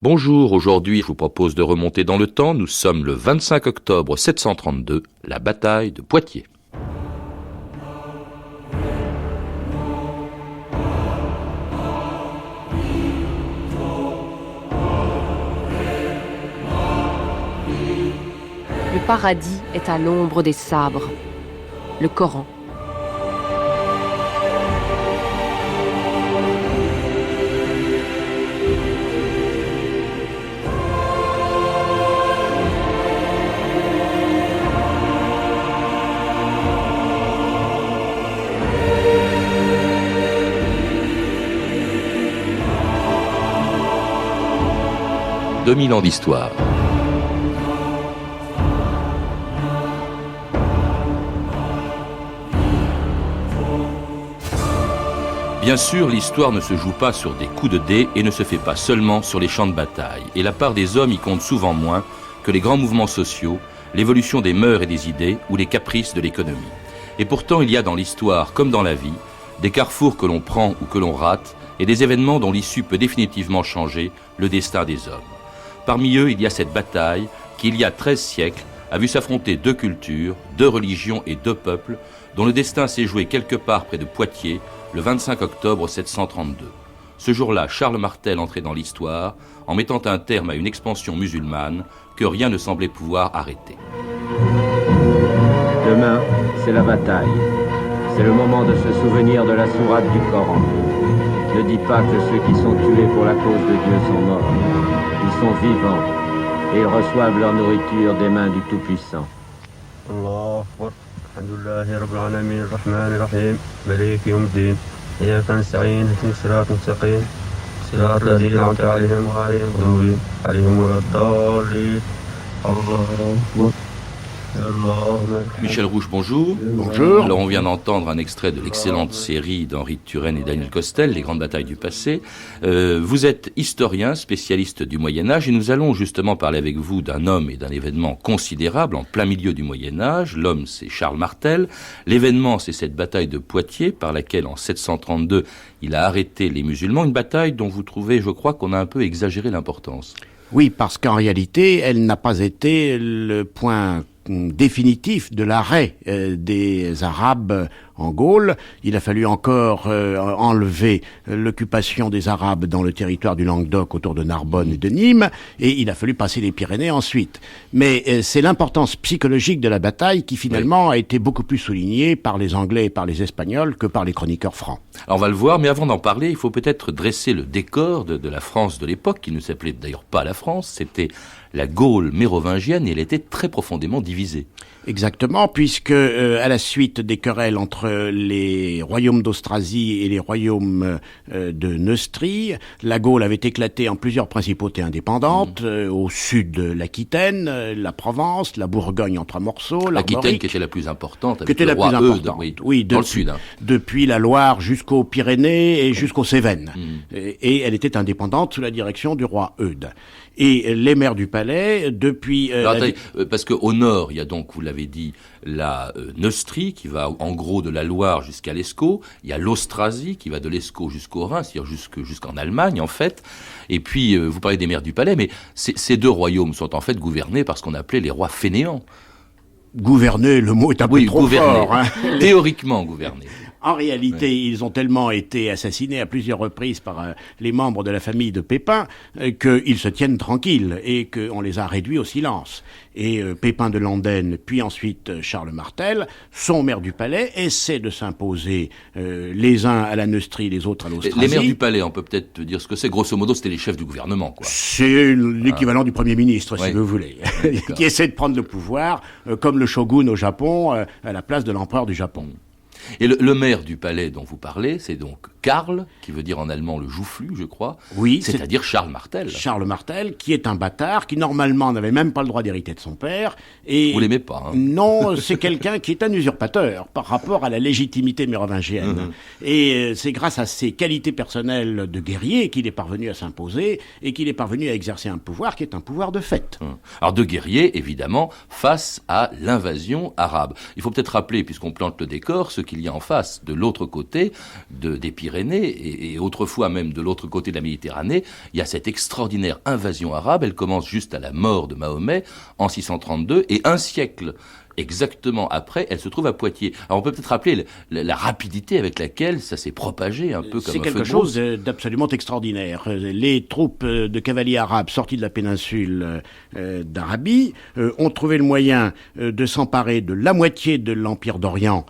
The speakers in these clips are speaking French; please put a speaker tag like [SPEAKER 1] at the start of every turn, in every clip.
[SPEAKER 1] Bonjour, aujourd'hui je vous propose de remonter dans le temps. Nous sommes le 25 octobre 732, la bataille de Poitiers.
[SPEAKER 2] Le paradis est à l'ombre des sabres. Le Coran. « 2000 ans d'histoire. Bien sûr, l'histoire ne se joue pas sur des coups de dés et ne se fait pas seulement sur les champs de bataille. Et la part des hommes y compte souvent moins que les grands mouvements sociaux, l'évolution des mœurs et des idées ou les caprices de l'économie. Et pourtant, il y a dans l'histoire, comme dans la vie, des carrefours que l'on prend ou que l'on rate et des événements dont l'issue peut définitivement changer le destin des hommes. Parmi eux, il y a cette bataille qui, il y a 13 siècles, a vu s'affronter deux cultures, deux religions et deux peuples, dont le destin s'est joué quelque part près de Poitiers, le 25 octobre 732. Ce jour-là, Charles Martel entrait dans l'histoire en mettant un terme à une expansion musulmane que rien ne semblait pouvoir arrêter.
[SPEAKER 3] Demain, c'est la bataille. C'est le moment de se souvenir de la sourate du Coran. Ne dis pas que ceux qui sont tués pour la cause de Dieu sont morts. Ils sont vivants et ils reçoivent leur nourriture des mains du Tout-Puissant.
[SPEAKER 4] Allahu Akbar. Alhamdulillahi Rabbil Alamin, Rahmanir Rahim, Malik Yawmiddin. Iyyaka nasta'in, ihdinas siratal mustaqim. Siratal ladzina an'amta 'alayhim ghayril maghdubi 'alayhim waladdallin. Allahu Akbar.
[SPEAKER 1] Michel Rouge, bonjour.
[SPEAKER 5] Bonjour.
[SPEAKER 1] Alors on vient d'entendre un extrait de l'excellente série d'Henri de Turenne et Daniel Costel, Les grandes batailles du passé. Vous êtes historien, spécialiste du Moyen-Âge, et nous allons justement parler avec vous d'un homme et d'un événement considérable en plein milieu du Moyen-Âge. L'homme, c'est Charles Martel. L'événement, c'est cette bataille de Poitiers, par laquelle, en 732, il a arrêté les musulmans. Une bataille dont vous trouvez, je crois, qu'on a un peu exagéré l'importance.
[SPEAKER 5] Oui, parce qu'en réalité, elle n'a pas été le point définitif de l'arrêt des Arabes en Gaule. Il a fallu encore enlever l'occupation des Arabes dans le territoire du Languedoc autour de Narbonne et de Nîmes, et il a fallu passer les Pyrénées ensuite. Mais c'est l'importance psychologique de la bataille qui finalement a été beaucoup plus soulignée par les Anglais et par les Espagnols que par les chroniqueurs francs.
[SPEAKER 1] Alors on va le voir, mais avant d'en parler, il faut peut-être dresser le décor de la France de l'époque, qui ne s'appelait d'ailleurs pas la France, c'était la Gaule mérovingienne, et elle était très profondément divisée.
[SPEAKER 5] Exactement, puisque à la suite des querelles entre les royaumes d'Austrasie et les royaumes de Neustrie, la Gaule avait éclaté en plusieurs principautés indépendantes, au sud l'Aquitaine, la Provence, la Bourgogne en trois morceaux,
[SPEAKER 1] l'Aquitaine qui était la plus importante, avec
[SPEAKER 5] qui était
[SPEAKER 1] le
[SPEAKER 5] la
[SPEAKER 1] roi
[SPEAKER 5] plus importante,
[SPEAKER 1] oui, dans
[SPEAKER 5] depuis,
[SPEAKER 1] le sud.
[SPEAKER 5] Depuis la Loire jusqu'aux Pyrénées et jusqu'aux Cévennes. Et elle était indépendante sous la direction du roi Eudes. Et les maires du palais, depuis...
[SPEAKER 1] parce qu'au nord, il y a donc, vous l'avez dit, la Neustrie, qui va en gros de la Loire jusqu'à l'Escaut. Il y a l'Austrasie, qui va de l'Escaut jusqu'au Rhin, c'est-à-dire jusqu'en Allemagne, en fait. Et puis, vous parlez des maires du palais, mais ces deux royaumes sont en fait gouvernés par ce qu'on appelait les rois fainéants.
[SPEAKER 5] Gouverner, le mot est un peu trop fort. Hein.
[SPEAKER 1] Théoriquement gouverner.
[SPEAKER 5] En réalité, ils ont tellement été assassinés à plusieurs reprises par les membres de la famille de Pépin qu'ils se tiennent tranquilles et qu'on les a réduits au silence. Et Pépin de Landenne, puis ensuite Charles Martel, sont maires du palais, essaient de s'imposer les uns à la Neustrie, les autres à l'Austrasie.
[SPEAKER 1] Les maires du palais, on peut peut-être dire ce que c'est. Grosso modo, c'était les chefs du gouvernement, quoi.
[SPEAKER 5] C'est l'équivalent du Premier ministre, si vous voulez, qui essaie de prendre le pouvoir, comme le shogun au Japon, à la place de l'empereur du Japon.
[SPEAKER 1] Et le maire du palais dont vous parlez, c'est donc Karl, qui veut dire en allemand le joufflu, je crois.
[SPEAKER 5] Oui.
[SPEAKER 1] C'est-à-dire Charles Martel.
[SPEAKER 5] Charles Martel, qui est un bâtard, qui normalement n'avait même pas le droit d'hériter de son père. Et
[SPEAKER 1] vous l'aimez pas, hein?
[SPEAKER 5] Non, c'est quelqu'un qui est un usurpateur par rapport à la légitimité mérovingienne. Et c'est grâce à ses qualités personnelles de guerrier qu'il est parvenu à s'imposer et qu'il est parvenu à exercer un pouvoir qui est un pouvoir de fait.
[SPEAKER 1] Alors de guerrier, évidemment, face à l'invasion arabe. Il faut peut-être rappeler, puisqu'on plante le décor, ce qu'il y a en face, de l'autre côté des Pyrénées, Pyrénées, et autrefois même de l'autre côté de la Méditerranée, il y a cette extraordinaire invasion arabe. Elle commence juste à la mort de Mahomet en 632, et un siècle exactement après, elle se trouve à Poitiers. Alors on peut peut-être rappeler la rapidité avec laquelle ça s'est propagé un peu comme un feu de
[SPEAKER 5] C'est quelque chose d'absolument extraordinaire. Les troupes de cavaliers arabes sorties de la péninsule d'Arabie ont trouvé le moyen de s'emparer de la moitié de l'Empire d'Orient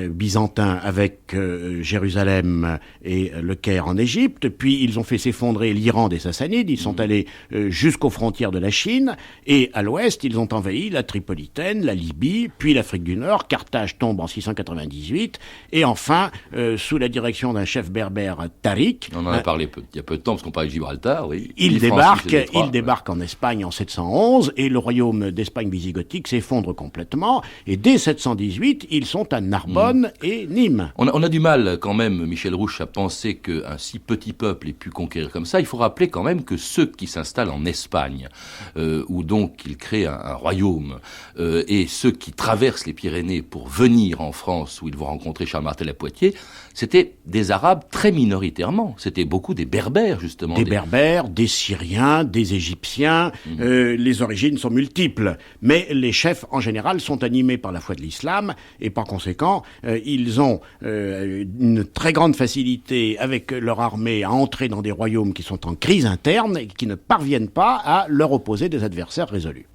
[SPEAKER 5] byzantin avec Jérusalem et le Caire en Égypte, puis ils ont fait s'effondrer l'Iran des Sassanides, ils sont allés jusqu'aux frontières de la Chine, et à l'ouest ils ont envahi la Tripolitaine, la Libye, puis l'Afrique du Nord. Carthage tombe en 698, et enfin, sous la direction d'un chef berbère, Tariq,
[SPEAKER 1] on en a parlé il y a peu de temps, parce qu'on parlait de Gibraltar, oui.
[SPEAKER 5] Il débarque en Espagne en 711, et le royaume d'Espagne visigothique s'effondre complètement, et dès 718, ils sont à Narbonne et Nîmes.
[SPEAKER 1] On a du mal quand même, Michel Rouche, à penser qu'un si petit peuple ait pu conquérir comme ça. Il faut rappeler quand même que ceux qui s'installent en Espagne, où donc ils créent un royaume, et ceux qui traversent les Pyrénées pour venir en France, où ils vont rencontrer Charles Martel à Poitiers, c'était des Arabes très minoritairement. C'était beaucoup des Berbères, justement.
[SPEAKER 5] Des Berbères, des Syriens, des Égyptiens. Les origines sont multiples. Mais les chefs, en général, sont animés par la foi de l'islam, et par conséquent, ils ont une très grande facilité avec leur armée à entrer dans des royaumes qui sont en crise interne et qui ne parviennent pas à leur opposer des adversaires résolus.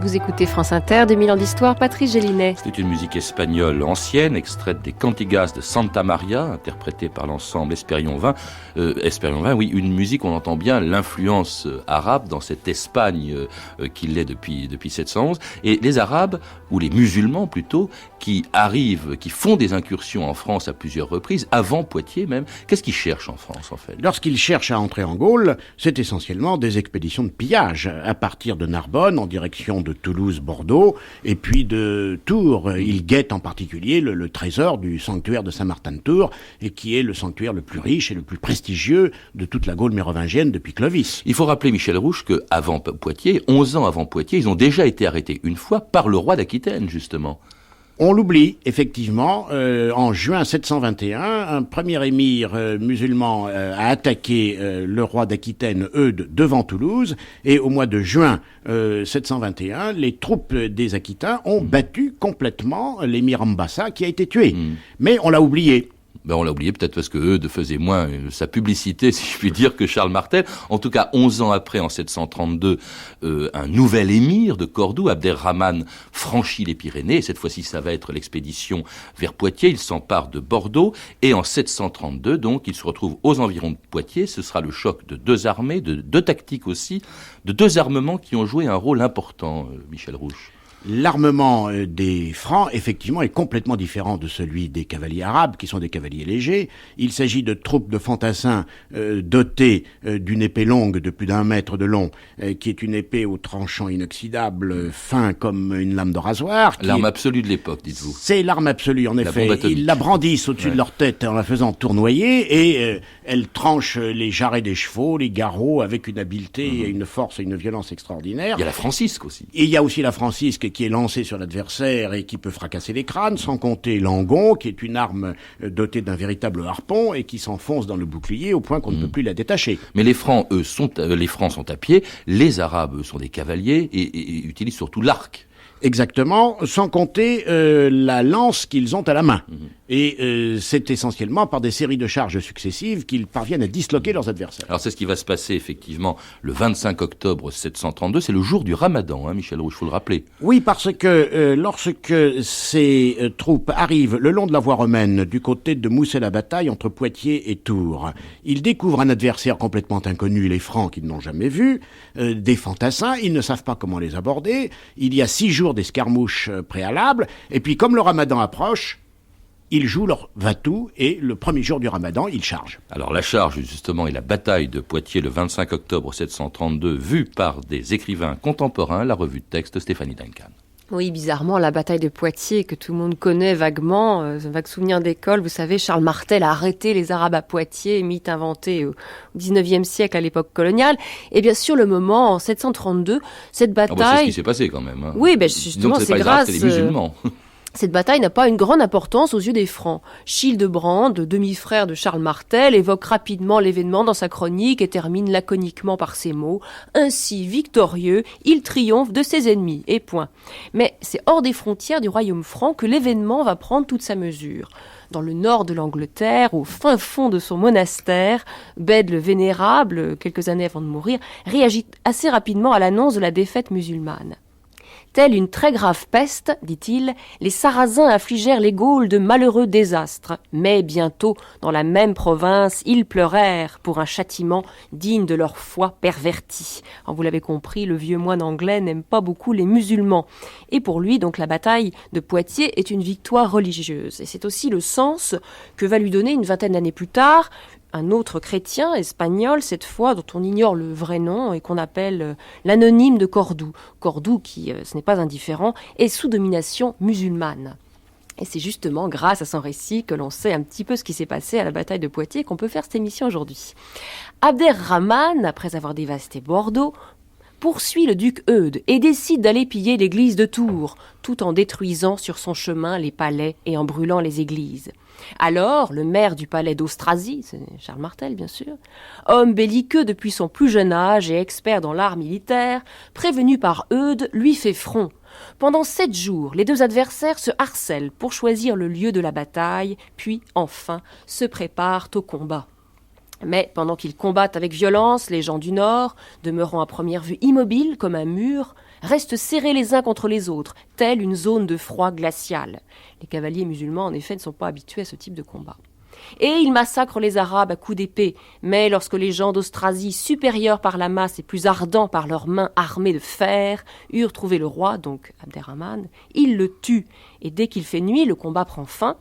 [SPEAKER 6] Vous écoutez France Inter, 2000 ans d'histoire, Patrice Gélinet.
[SPEAKER 1] C'est une musique espagnole ancienne, extraite des Cantigas de Santa Maria, interprétée par l'ensemble Espérion 20. Espérion 20, oui, une musique, on entend bien l'influence arabe dans cette Espagne qui l'est depuis 711. Et les Arabes, ou les musulmans plutôt, qui arrivent, qui font des incursions en France à plusieurs reprises, avant Poitiers même, qu'est-ce qu'ils cherchent en France en fait?
[SPEAKER 5] Lorsqu'ils cherchent à entrer en Gaule, c'est essentiellement des expéditions de pillage, à partir de Narbonne en direction de Toulouse, Bordeaux, et puis de Tours. Ils guettent en particulier le trésor du sanctuaire de Saint-Martin de Tours, et qui est le sanctuaire le plus riche et le plus prestigieux de toute la Gaule mérovingienne depuis Clovis.
[SPEAKER 1] Il faut rappeler, Michel Rouche, qu'avant Poitiers, 11 ans avant Poitiers, ils ont déjà été arrêtés une fois par le roi d'Aquitaine, justement.
[SPEAKER 5] On l'oublie, effectivement, en juin 721, un premier émir musulman a attaqué le roi d'Aquitaine, Eudes, devant Toulouse, et au mois de juin 721, les troupes des Aquitains ont battu complètement l'émir Ambassa, qui a été tué. Mais on l'a oublié.
[SPEAKER 1] Ben on l'a oublié peut-être parce que Eudes faisait moins sa publicité, si je puis dire, que Charles Martel. En tout cas, 11 ans après, en 732, un nouvel émir de Cordoue, Abderrahmane, franchit les Pyrénées. Et cette fois-ci, ça va être l'expédition vers Poitiers. Il s'empare de Bordeaux. Et en 732, donc, il se retrouve aux environs de Poitiers. Ce sera le choc de deux armées, de deux tactiques aussi, de deux armements qui ont joué un rôle important, Michel Rouche.
[SPEAKER 5] L'armement des Francs, effectivement, est complètement différent de celui des cavaliers arabes, qui sont des cavaliers légers. Il s'agit de troupes de fantassins dotées d'une épée longue de plus d'1 mètre de long, qui est une épée au tranchant inoxydable, fin comme une lame de rasoir.
[SPEAKER 1] L'arme absolue de l'époque, dites-vous.
[SPEAKER 5] C'est l'arme absolue, en effet. Ils la brandissent au-dessus de leur tête en la faisant tournoyer, et elle tranche les jarrets des chevaux, les garrots, avec une habileté et une force et une violence extraordinaires.
[SPEAKER 1] Il y a la Francisque aussi.
[SPEAKER 5] Et il y a aussi la Francisque, qui est lancé sur l'adversaire et qui peut fracasser les crânes, sans compter l'angon, qui est une arme dotée d'un véritable harpon et qui s'enfonce dans le bouclier au point qu'on ne peut plus la détacher.
[SPEAKER 1] Mais les Francs, eux, sont à pied, les Arabes, eux, sont des cavaliers et utilisent surtout l'arc.
[SPEAKER 5] Exactement, sans compter la lance qu'ils ont à la main. Et c'est essentiellement par des séries de charges successives qu'ils parviennent à disloquer leurs adversaires.
[SPEAKER 1] Alors c'est ce qui va se passer effectivement le 25 octobre 732, c'est le jour du Ramadan, hein, Michel Rouge, il faut le rappeler.
[SPEAKER 5] Oui, parce que lorsque ces troupes arrivent le long de la voie romaine, du côté de Moussel-la-Bataille, entre Poitiers et Tours, ils découvrent un adversaire complètement inconnu, les Francs, qu'ils n'ont jamais vu, des fantassins, ils ne savent pas comment les aborder, il y a 6 jours d'escarmouches préalables, et puis comme le Ramadan approche, ils jouent leur va-tout et le premier jour du Ramadan, ils chargent.
[SPEAKER 1] Alors la charge, justement, est la bataille de Poitiers le 25 octobre 732, vue par des écrivains contemporains, la revue de texte Stéphanie Duncan.
[SPEAKER 6] Oui, bizarrement, la bataille de Poitiers, que tout le monde connaît vaguement, un vague souvenir d'école, vous savez, Charles Martel a arrêté les Arabes à Poitiers, mythe inventé au XIXe siècle à l'époque coloniale. Et bien sûr, le moment, en 732, cette bataille...
[SPEAKER 1] c'est ce qui s'est passé quand même. Hein.
[SPEAKER 6] Oui, justement,
[SPEAKER 1] donc,
[SPEAKER 6] c'est
[SPEAKER 1] pas
[SPEAKER 6] grâce...
[SPEAKER 1] les musulmans.
[SPEAKER 6] Cette bataille n'a pas une grande importance aux yeux des Francs. Childebrand, demi-frère de Charles Martel, évoque rapidement l'événement dans sa chronique et termine laconiquement par ces mots. Ainsi, victorieux, il triomphe de ses ennemis, et point. Mais c'est hors des frontières du royaume franc que l'événement va prendre toute sa mesure. Dans le nord de l'Angleterre, au fin fond de son monastère, Bède le Vénérable, quelques années avant de mourir, réagit assez rapidement à l'annonce de la défaite musulmane. Telle une très grave peste, dit-il, les Sarrasins affligèrent les Gaules de malheureux désastres. Mais bientôt, dans la même province, ils pleurèrent pour un châtiment digne de leur foi pervertie. Alors, vous l'avez compris, le vieux moine anglais n'aime pas beaucoup les musulmans. Et pour lui, donc, la bataille de Poitiers est une victoire religieuse. Et c'est aussi le sens que va lui donner une vingtaine d'années plus tard un autre chrétien espagnol, cette fois, dont on ignore le vrai nom et qu'on appelle l'anonyme de Cordoue. Cordoue, qui, ce n'est pas indifférent, est sous domination musulmane. Et c'est justement grâce à son récit que l'on sait un petit peu ce qui s'est passé à la bataille de Poitiers qu'on peut faire cette émission aujourd'hui. Abderrahmane, après avoir dévasté Bordeaux, poursuit le duc Eudes et décide d'aller piller l'église de Tours, tout en détruisant sur son chemin les palais et en brûlant les églises. Alors, le maire du palais d'Austrasie, c'est Charles Martel bien sûr, homme belliqueux depuis son plus jeune âge et expert dans l'art militaire, prévenu par Eudes, lui fait front. Pendant 7 jours, les deux adversaires se harcèlent pour choisir le lieu de la bataille, puis, enfin, se préparent au combat. Mais pendant qu'ils combattent avec violence, les gens du Nord, demeurant à première vue immobiles comme un mur, restent serrés les uns contre les autres, telle une zone de froid glacial. Les cavaliers musulmans, en effet, ne sont pas habitués à ce type de combat. Et ils massacrent les Arabes à coups d'épée, mais lorsque les gens d'Austrasie, supérieurs par la masse et plus ardents par leurs mains armées de fer, eurent trouvé le roi, donc Abderrahmane, ils le tuent, et dès qu'il fait nuit, le combat prend fin,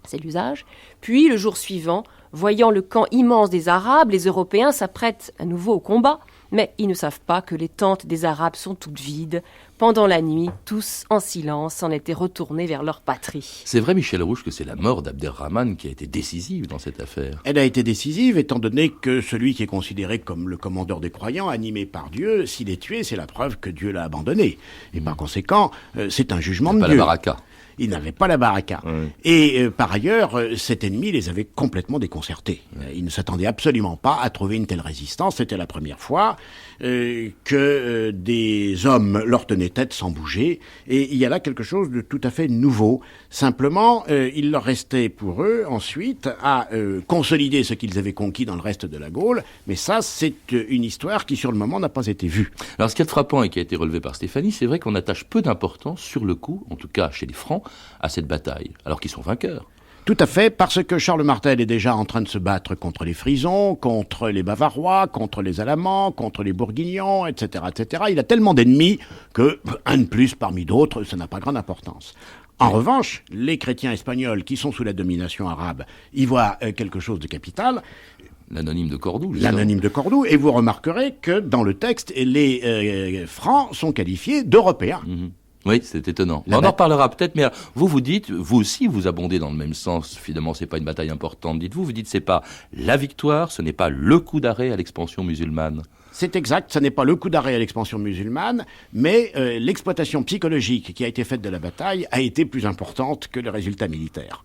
[SPEAKER 6] c'est l'usage, puis le jour suivant, voyant le camp immense des Arabes, les Européens s'apprêtent à nouveau au combat, mais ils ne savent pas que les tentes des Arabes sont toutes vides. Pendant la nuit, tous, en silence, s'en étaient retournés vers leur patrie.
[SPEAKER 1] C'est vrai, Michel Rouge, que c'est la mort d'Abderrahmane qui a été décisive dans cette affaire.
[SPEAKER 5] Elle a été décisive, étant donné que celui qui est considéré comme le commandeur des croyants, animé par Dieu, s'il est tué, c'est la preuve que Dieu l'a abandonné. Et par conséquent, c'est un jugement de Dieu.
[SPEAKER 1] Pas la baraka.
[SPEAKER 5] Ils n'avaient pas la baraka. Oui. Et par ailleurs, cet ennemi les avait complètement déconcertés. Ils ne s'attendaient absolument pas à trouver une telle résistance. C'était la première fois que des hommes leur tenaient tête sans bouger. Et il y a là quelque chose de tout à fait nouveau. Simplement, il leur restait pour eux ensuite à consolider ce qu'ils avaient conquis dans le reste de la Gaule. Mais ça, c'est une histoire qui, sur le moment, n'a pas été vue.
[SPEAKER 1] Alors, ce qui est frappant et qui a été relevé par Stéphanie, c'est vrai qu'on attache peu d'importance sur le coup, en tout cas chez les Francs, à cette bataille, alors qu'ils sont vainqueurs.
[SPEAKER 5] Tout à fait, parce que Charles Martel est déjà en train de se battre contre les Frisons, contre les Bavarois, contre les Alamans, contre les Bourguignons, etc., etc. Il a tellement d'ennemis que, un de plus parmi d'autres, ça n'a pas grande importance. En revanche, les chrétiens espagnols qui sont sous la domination arabe y voient quelque chose de capital.
[SPEAKER 1] L'anonyme de Cordoue. Justement.
[SPEAKER 5] L'anonyme de Cordoue, et vous remarquerez que dans le texte, les Francs sont qualifiés d'Européens.
[SPEAKER 1] Mm-hmm. Oui, c'est étonnant. On en reparlera peut-être, mais vous dites, vous aussi, vous abondez dans le même sens. Finalement, c'est pas une bataille importante, dites-vous. Vous dites, c'est pas la victoire, ce n'est pas le coup d'arrêt à l'expansion musulmane.
[SPEAKER 5] C'est exact, ce n'est pas le coup d'arrêt à l'expansion musulmane, mais l'exploitation psychologique qui a été faite de la bataille a été plus importante que le résultat militaire.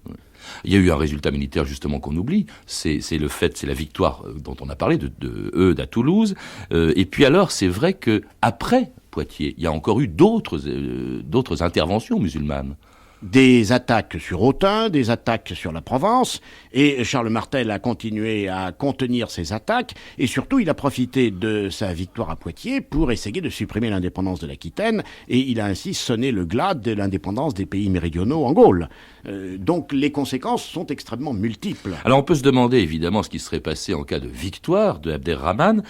[SPEAKER 1] Il y a eu un résultat militaire justement qu'on oublie, c'est la victoire dont on a parlé de Eudes à Toulouse. Et puis alors, c'est vrai que après Poitiers, il y a encore eu d'autres interventions musulmanes.
[SPEAKER 5] Des attaques sur Autun, des attaques sur la Provence, et Charles Martel a continué à contenir ces attaques, et surtout il a profité de sa victoire à Poitiers pour essayer de supprimer l'indépendance de l'Aquitaine, et il a ainsi sonné le glas de l'indépendance des pays méridionaux en Gaule. Donc les conséquences sont extrêmement multiples.
[SPEAKER 1] Alors on peut se demander évidemment ce qui serait passé en cas de victoire de Abderrahmane.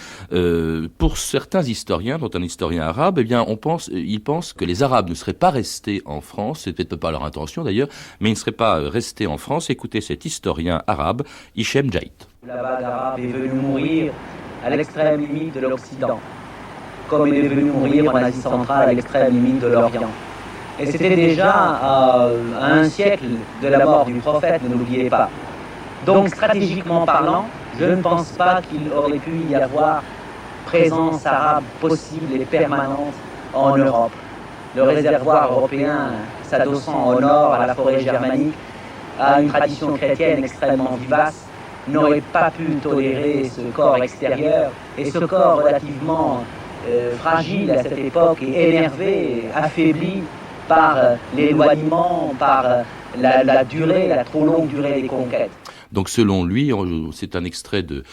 [SPEAKER 1] Pour certains historiens, dont un historien arabe, eh bien ils pensent que les Arabes ne seraient pas restés en France, c'est peut-être pas leur intention d'ailleurs, mais ils ne seraient pas restés en France. Écoutez cet historien arabe, Hichem Jaït.
[SPEAKER 7] La vague arabe est venue mourir à l'extrême limite de l'Occident, comme il est venu mourir en Asie centrale à l'extrême limite de l'Orient. Et c'était déjà à un siècle de la mort du prophète, ne l'oubliez pas. Donc stratégiquement parlant, je ne pense pas qu'il aurait pu y avoir présence arabe possible et permanente en Europe. Le réservoir européen, s'adossant au nord, à la forêt germanique, à une tradition chrétienne extrêmement vivace, n'aurait pas pu tolérer ce corps extérieur, et ce corps relativement fragile à cette époque et énervé, affaibli par l'éloignement, par la trop longue durée des conquêtes.
[SPEAKER 1] Donc selon lui, c'est un extrait de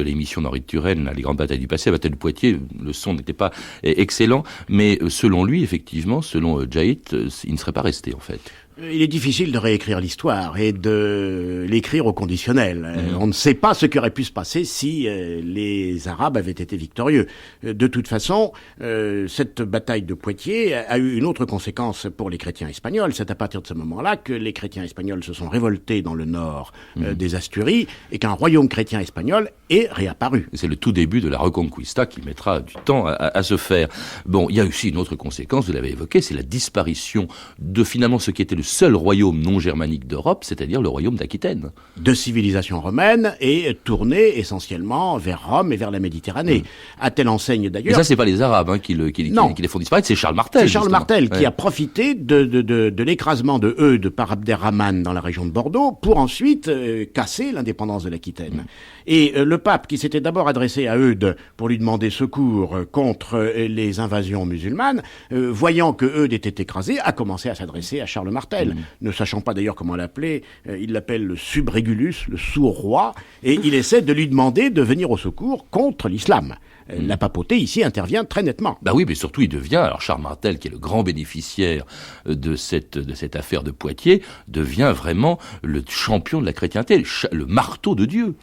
[SPEAKER 1] l'émission d'Henri de Turenne, Les grandes batailles du passé, la bataille de Poitiers, le son n'était pas excellent, mais selon lui, effectivement, selon Jaït, il ne serait pas resté en fait.
[SPEAKER 5] Il est difficile de réécrire l'histoire et de l'écrire au conditionnel. On ne sait pas ce qui aurait pu se passer si les Arabes avaient été victorieux. De toute façon, cette bataille de Poitiers a eu une autre conséquence pour les chrétiens espagnols. C'est à partir de ce moment-là que les chrétiens espagnols se sont révoltés dans le nord des Asturies et qu'un royaume chrétien espagnol est réapparu.
[SPEAKER 1] C'est le tout début de la Reconquista qui mettra du temps à se faire. Bon, il y a aussi une autre conséquence, vous l'avez évoqué, c'est la disparition de finalement ce qui était le seul royaume non germanique d'Europe, c'est-à-dire le royaume d'Aquitaine.
[SPEAKER 5] De civilisation romaine et tourné essentiellement vers Rome et vers la Méditerranée. À telle enseigne d'ailleurs...
[SPEAKER 1] Mais ça, c'est pas les Arabes qui les font disparaître, c'est Charles Martel.
[SPEAKER 5] C'est Charles Martel qui a profité de l'écrasement de Eudes par Abderrahmane dans la région de Bordeaux pour ensuite casser l'indépendance de l'Aquitaine. Et le pape, qui s'était d'abord adressé à Eudes pour lui demander secours contre les invasions musulmanes, voyant que Eudes était écrasé, a commencé à s'adresser à Charles Martel. Ne sachant pas d'ailleurs comment l'appeler, il l'appelle le subrégulus, le sourd-roi, et il essaie de lui demander de venir au secours contre l'islam. La papauté ici intervient très nettement.
[SPEAKER 1] Bah oui, mais surtout il devient, alors Charles Martel, qui est le grand bénéficiaire de cette affaire de Poitiers, devient vraiment le champion de la chrétienté, le marteau de Dieu.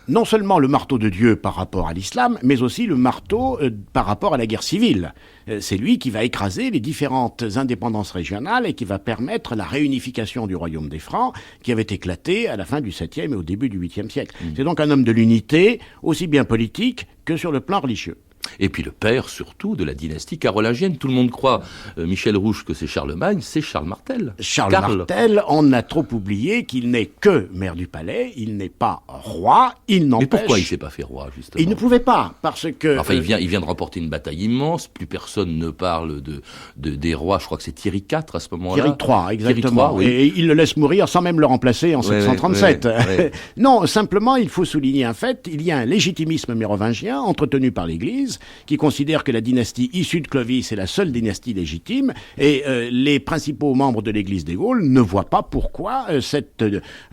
[SPEAKER 5] Non seulement le marteau de Dieu par rapport à l'islam, mais aussi le marteau par rapport à la guerre civile. C'est lui qui va écraser les différentes indépendances régionales et qui va permettre la réunification du royaume des Francs, qui avait éclaté à la fin du 7e et au début du 8e siècle. C'est donc un homme de l'unité, aussi bien politique que sur le plan religieux.
[SPEAKER 1] Et puis le père, surtout, de la dynastie carolingienne. Tout le monde croit, Michel Rouche, que c'est Charlemagne, c'est Charles Martel.
[SPEAKER 5] Charles Martel, on a trop oublié qu'il n'est que maire du palais, il n'est pas roi, il n'empêche...
[SPEAKER 1] Mais pourquoi il ne s'est pas fait roi, justement ?
[SPEAKER 5] Il ne pouvait pas, parce que...
[SPEAKER 1] Enfin, il vient de remporter une bataille immense, plus personne ne parle des rois, je crois que c'est Thierry IV à ce moment-là.
[SPEAKER 5] Thierry III, exactement.
[SPEAKER 1] Thierry III, oui.
[SPEAKER 5] Et il le laisse mourir sans même le remplacer en 737.
[SPEAKER 1] Ouais.
[SPEAKER 5] Non, simplement, il faut souligner un fait, il y a un légitimisme mérovingien entretenu par l'Église, qui considère que la dynastie issue de Clovis est la seule dynastie légitime, et les principaux membres de l'Église des Gaules ne voient pas pourquoi cette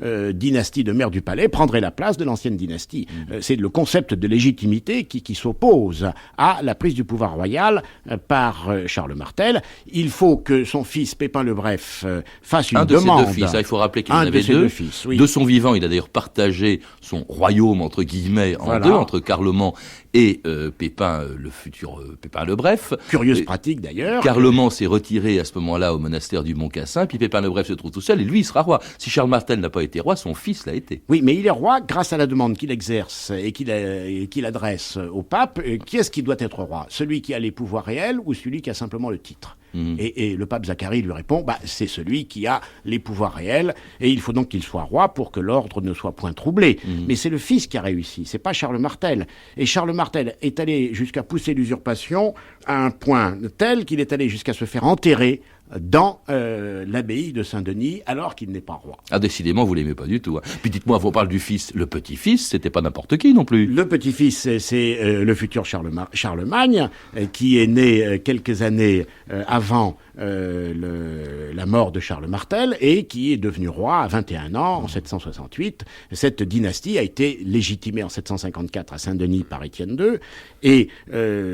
[SPEAKER 5] dynastie de maire du palais prendrait la place de l'ancienne dynastie. C'est le concept de légitimité qui s'oppose à la prise du pouvoir royal par Charles Martel. Il faut que son fils Pépin le Bref fasse une demande.
[SPEAKER 1] Un de ses deux fils, il faut rappeler qu'il en avait deux.
[SPEAKER 5] Fils, oui.
[SPEAKER 1] De son vivant, il a d'ailleurs partagé son royaume, entre guillemets, en deux, entre Carloman et Pépin, le futur Pépin le Bref.
[SPEAKER 5] Curieuse pratique d'ailleurs.
[SPEAKER 1] Carloman s'est retiré à ce moment-là au monastère du Mont-Cassin, puis Pépin le Bref se trouve tout seul, et lui il sera roi. Si Charles Martel n'a pas été roi, son fils l'a été.
[SPEAKER 5] Oui, mais il est roi grâce à la demande qu'il exerce et qu'il adresse au pape. Qui est-ce qui doit être roi ? Celui qui a les pouvoirs réels ou celui qui a simplement le titre ? Et le pape Zacharie lui répond, c'est celui qui a les pouvoirs réels, et il faut donc qu'il soit roi pour que l'ordre ne soit point troublé. Mais c'est le fils qui a réussi, c'est pas Charles Martel. Et Charles Martel est allé jusqu'à pousser l'usurpation à un point tel qu'il est allé jusqu'à se faire enterrer dans l'abbaye de Saint-Denis, alors qu'il n'est pas roi.
[SPEAKER 1] Ah, décidément, vous l'aimez pas du tout. Hein. Puis dites-moi, on parle du fils. Le petit-fils, c'était pas n'importe qui non plus.
[SPEAKER 5] Le petit-fils, c'est le futur Charlemagne, qui est né quelques années avant la mort de Charles Martel, et qui est devenu roi à 21 ans, en 768. Cette dynastie a été légitimée en 754 à Saint-Denis par Étienne II, et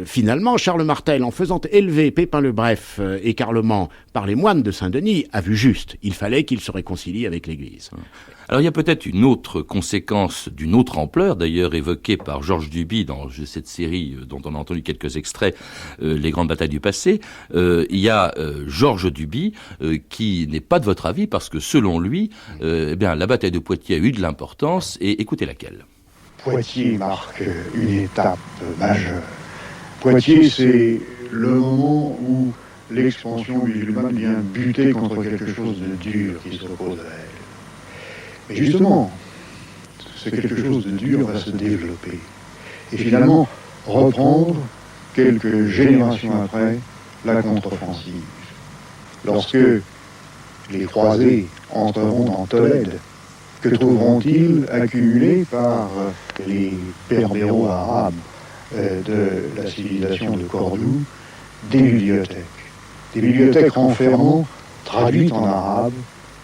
[SPEAKER 5] finalement, Charles Martel, en faisant élever Pépin le Bref et Carloman par les moines de Saint-Denis, a vu juste. Il fallait qu'il se réconcilie avec l'Église.
[SPEAKER 1] Alors il y a peut-être une autre conséquence d'une autre ampleur, d'ailleurs évoquée par Georges Duby dans cette série dont on a entendu quelques extraits, Les grandes batailles du passé. Il y a Georges Duby qui n'est pas de votre avis parce que selon lui, la bataille de Poitiers a eu de l'importance, et écoutez laquelle.
[SPEAKER 8] Poitiers marque une étape majeure. Poitiers, c'est le moment où l'expansion musulmane vient buter contre quelque chose de dur qui s'oppose à elle. Mais justement, ce quelque chose de dur va se développer et finalement reprendre, quelques générations après, la contre-offensive. Lorsque les croisés entreront dans Tolède, que trouveront-ils accumulé par les berbéros arabes de la civilisation de Cordoue? Des bibliothèques renfermant, traduites en arabe,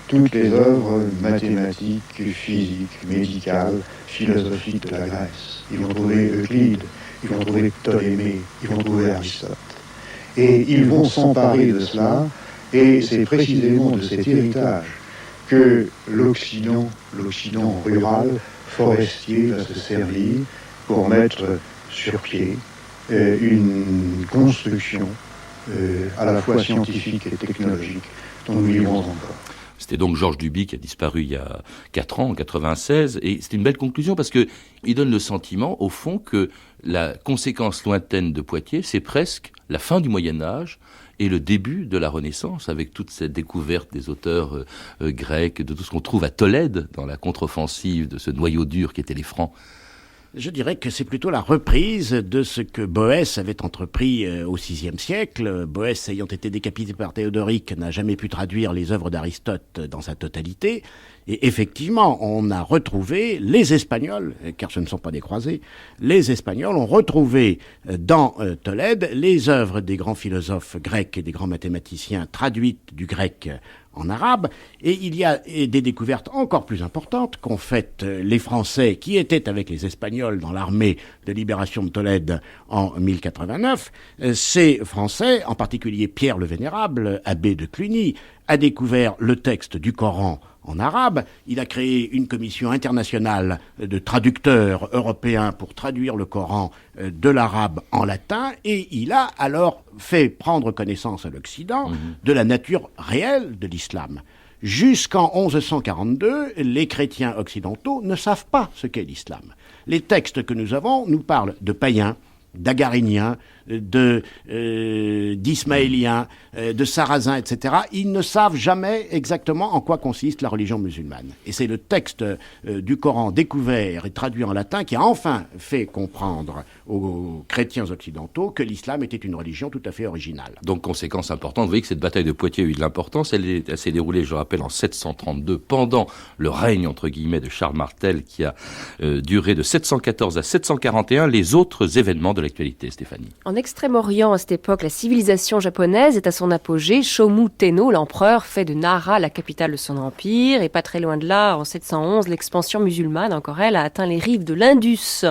[SPEAKER 8] toutes les œuvres mathématiques, physiques, médicales, philosophiques de la Grèce. Ils vont trouver Euclide, ils vont trouver Ptolémée, ils vont trouver Aristote. Et ils vont s'emparer de cela, et c'est précisément de cet héritage que l'Occident rural, forestier, va se servir pour mettre sur pied une construction à la fois scientifique et technologique dont nous vivons encore.
[SPEAKER 1] C'était donc Georges Duby qui a disparu il y a 4 ans, en 96, et c'est une belle conclusion parce que il donne le sentiment, au fond, que la conséquence lointaine de Poitiers, c'est presque la fin du Moyen-Âge et le début de la Renaissance, avec toute cette découverte des auteurs grecs, de tout ce qu'on trouve à Tolède, dans la contre-offensive de ce noyau dur qui était les Francs.
[SPEAKER 5] Je dirais que c'est plutôt la reprise de ce que Boès avait entrepris au VIe siècle. Boès, ayant été décapité par Théodoric, n'a jamais pu traduire les œuvres d'Aristote dans sa totalité. Et effectivement, on a retrouvé les Espagnols, car ce ne sont pas des croisés, les Espagnols ont retrouvé dans Tolède les œuvres des grands philosophes grecs et des grands mathématiciens traduites du grec en arabe, et il y a des découvertes encore plus importantes qu'ont faites les Français qui étaient avec les Espagnols dans l'armée de libération de Tolède en 1089. Ces Français, en particulier Pierre le Vénérable, abbé de Cluny, a découvert le texte du Coran en arabe. Il a créé une commission internationale de traducteurs européens pour traduire le Coran de l'arabe en latin, et il a alors fait prendre connaissance à l'Occident de la nature réelle de l'islam. Jusqu'en 1142, les chrétiens occidentaux ne savent pas ce qu'est l'islam. Les textes que nous avons nous parlent de païens, d'Agariniens, d'Ismaéliens, de Sarrasins, etc. Ils ne savent jamais exactement en quoi consiste la religion musulmane. Et c'est le texte du Coran découvert et traduit en latin qui a enfin fait comprendre aux chrétiens occidentaux que l'islam était une religion tout à fait originale.
[SPEAKER 1] Donc, conséquence importante, vous voyez que cette bataille de Poitiers a eu de l'importance. Elle s'est déroulée, je rappelle, en 732, pendant le règne, entre guillemets, de Charles Martel, qui a duré de 714 à 741. Les autres événements de l'actualité, Stéphanie.
[SPEAKER 6] En Extrême-Orient, à cette époque, la civilisation japonaise est à son apogée. Shomu Tenno, l'empereur, fait de Nara la capitale de son empire. Et pas très loin de là, en 711, l'expansion musulmane, encore elle, a atteint les rives de l'Indus.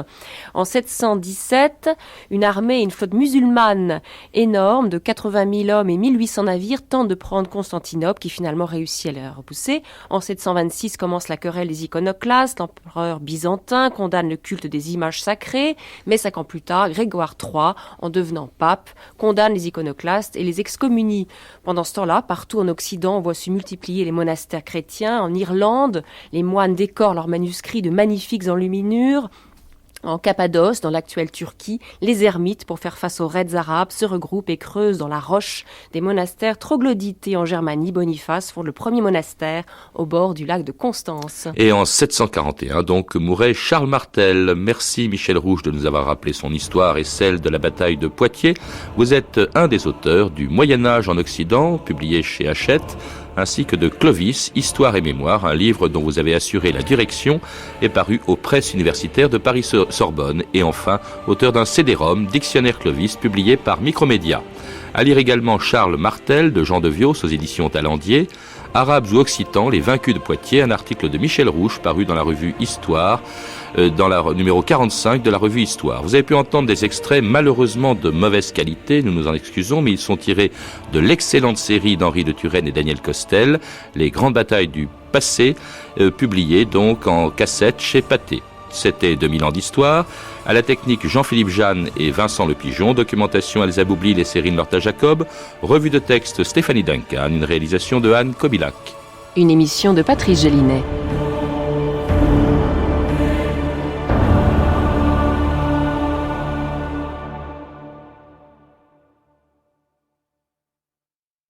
[SPEAKER 6] En 717, une armée et une flotte musulmane énorme de 80 000 hommes et 1800 navires tentent de prendre Constantinople, qui finalement réussit à la repousser. En 726 commence la querelle des iconoclastes. L'empereur byzantin condamne le culte des images sacrées. Mais 5 ans plus tard, Grégoire III, en devenant pape, condamne les iconoclastes et les excommunie. Pendant ce temps-là, partout en Occident, on voit se multiplier les monastères chrétiens. En Irlande, les moines décorent leurs manuscrits de magnifiques enluminures. En Cappadoce, dans l'actuelle Turquie, les ermites, pour faire face aux raids arabes, se regroupent et creusent dans la roche des monastères troglodytes. Et en Germanie, Boniface fonde le premier monastère au bord du lac de Constance.
[SPEAKER 2] Et en 741, donc, mourait Charles Martel. Merci Michel Rouge de nous avoir rappelé son histoire et celle de la bataille de Poitiers. Vous êtes un des auteurs du Moyen-Âge en Occident, publié chez Hachette, ainsi que de Clovis, Histoire et Mémoire, un livre dont vous avez assuré la direction et paru aux presses universitaires de Paris-Sorbonne. Et enfin, auteur d'un CD-ROM, Dictionnaire Clovis, publié par Micromédia. À lire également Charles Martel de Jean de Vios aux éditions Talendier, Arabes ou Occitans, les vaincus de Poitiers, un article de Michel Rouge paru dans la revue Histoire, dans la numéro 45 de la revue Histoire. Vous avez pu entendre des extraits malheureusement de mauvaise qualité, nous nous en excusons, mais ils sont tirés de l'excellente série d'Henri de Turenne et Daniel Costel, Les grandes batailles du passé, publiées donc en cassette chez Pathé. C'était 2000 ans d'histoire. À la technique, Jean-Philippe Jeanne et Vincent Le Pigeon. Documentation, Elsa Boublil et Céline Lorta-Jacob. Revue de texte, Stéphanie Duncan. Une réalisation de Anne Kobilac.
[SPEAKER 6] Une émission de Patrice Gélinet.